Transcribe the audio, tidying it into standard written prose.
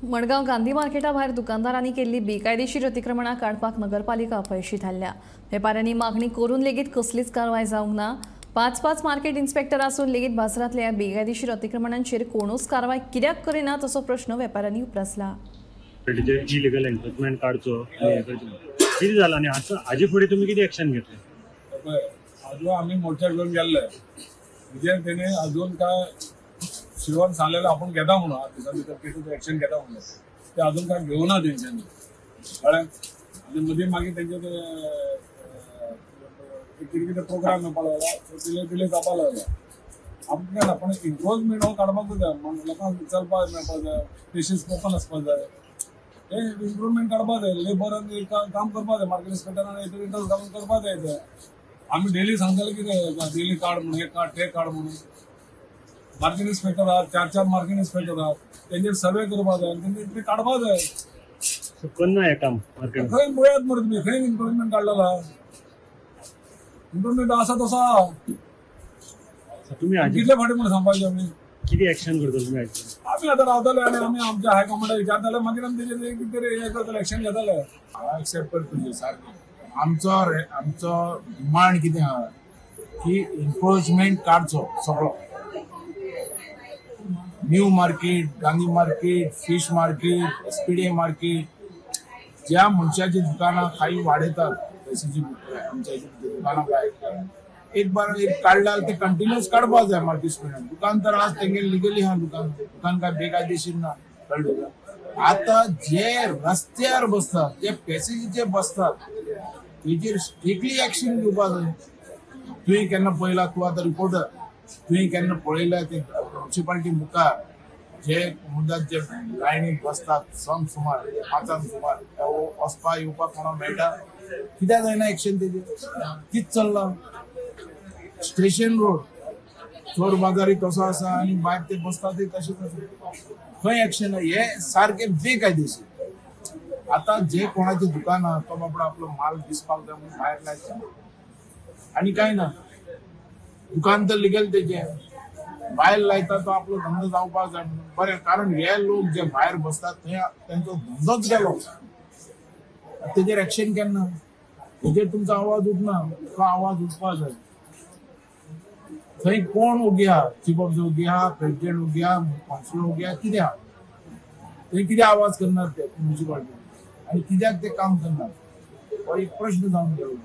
Madgaon Gandhi Marketa भायर दुकानदारांनी केल्ली बेकायदेशीर अतिक्रमणां काडपाक नगरपालिका अपयशी थारल्या। वेपाऱ्यांनी मागणी करून लेगीत कसलीच कारवाय जावंक ना। 5 मार्केट इन्स्पेक्टर आसून लेगीत बाजारांतल्या बेकायदेशीर अतिक्रमणांचेर कोणूच कारवाय कित्याक करिनात असो प्रश्न वेपाऱ्यांनी उपरासला। इलिगल एन्फोर्समेंट काढचो किती झाला आणि हाजे फुडें तुमी किती एक्शन घेतले? अजून आम्ही मोर्चा घेऊन गेल्ले विद्यार्थ्यांनी अजून काय शिवण सांगलेलं आपण घेता म्हणून दिसा भितर कितें एक्शन घेता म्हणून ते अजून काय घेवना तेंच्यांनी कळ्ळें। आनी मदीं मागीर तेंचे ते कितें प्रोग्राम येवपा लागला डिले जावपा लागला। आमकां पण इन्फोर्समेंट हो काडपाकूच जाय, लोकांक चलपाक मेळपाक जाय, पेशन्स ओपन आसपाक जाय, हे इम्प्रुवमेंट काडपाक जाय, लेबरांनी काम करपाक जाय, मार्केट इन्स्पेक्टरांनी इंटरेस्ट घालून करपाक जाय। आम्ही डेली सांगताले कितें डेली कार्ड म्हणून हे कार्ड ते कार्ड म्हणून मार्केट इन्स्पेक्टर आहात, 4 मार्केट इन्स्पेक्टर आहात, तेंचेर सर्वे करपाक जाय, तेंचे काडपाक जाय। करना हें काम मार्केट खंय पळयात मरे तुमी खंय इम्प्रुवमेंट काडलेला? इम्प्रुवमेंट आसा तसो आहा, तुम्ही कितले फाटी म्हणून सांगपाचें आमी किती एक्शन करता तुमी? आमी आतां रावतले आनी आमी आमच्या हायकमांडाक विचारतले, मागीर आमी तेजेर कितें तरी हे करतले, एक्शन घेतले। हांव एक्सेप्ट करता सारकें। आमचो डिमांड कितें आहा की इन्फोर्समेंट काडचो सगळो। New market, Gandhi market, fish market, SPDA market, ज्या मनशाची दुकानां काही वाडयतात पैशाची आमच्या दुकानां भायर एक काढल्यार ते कंटिन्यूअस काडपाक जाय मार्केट। दुकान तर आज तेंगे लिगली हा, दुकान काय बेकायदेशीर ना, कळ्ळें का? आता जे रस्त्यार बसतात, जे पॅसेजीचे बसतात, तेजेर स्ट्रिक्टली एक्शन घेवपाक जाय। तुवें केन्ना पळयला, तूं आतां रिपोर्टर, तुवें केन्ना पळयला ते म्युनिसिपालिटी मुखार जे मुद्दात जे लायनीक बसतात संक सुमार 5 सुमार वचपाक येवपाक कोणाक मेळटा, कित्याक जायना एक्शन तेजेर? कित चल्ला? स्टेशन रोड चोर बाजारी तसो आसा आनी भायर ते बसतात ते तशेंच आसा, खंय एक्शन? हे सारकें बेकायदेशीर। आता जे कोणाचे दुकान आहा तो बाबडो आपलो माल दिसपाक जाय म्हणून भायर लायता आनी काय ना। दुकान तर लिगल तेजे भायर लायता तो आपलो धंदो जावपाक जाय म्हणून बरें, कारण हे लोक जे भायर बसतात थंय तेंचो धंदोच गेलो, तेजेर एक्शन केन्ना? तेजेर तुमचो आवाज उठना, तो आवाज उठपाक जाय। थंय कोण ओगी आहा? चीफ ऑफिसर ओगी आहा, प्रेसिडेंट ओगी आहा, काउन्सिलर ओगी आहा, कितें आहा? थंय कितें आवाज करनात ते म्युनिसिपालिटी आनी कित्याक ते काम करनात? हो एक प्रश्न जावन गेलो।